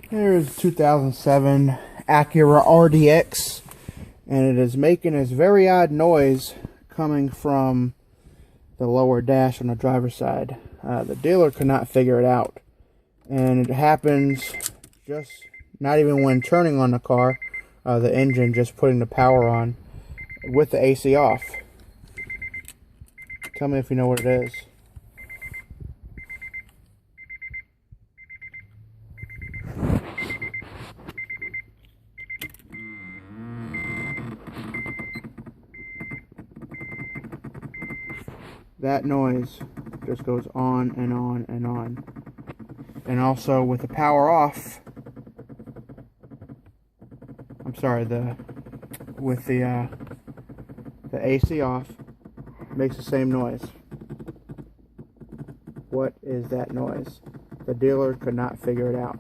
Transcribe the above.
Here's 2007 Acura RDX, and it is making this very odd noise coming from the lower dash on the driver's side. The dealer could not figure it out, and it happens just not even when turning on the car, the engine just putting the power on with the AC off. Tell me if you know what it is. That noise just goes on and on and on. And also with the power off, with the AC off, makes the same noise. What is that noise? The dealer could not figure it out.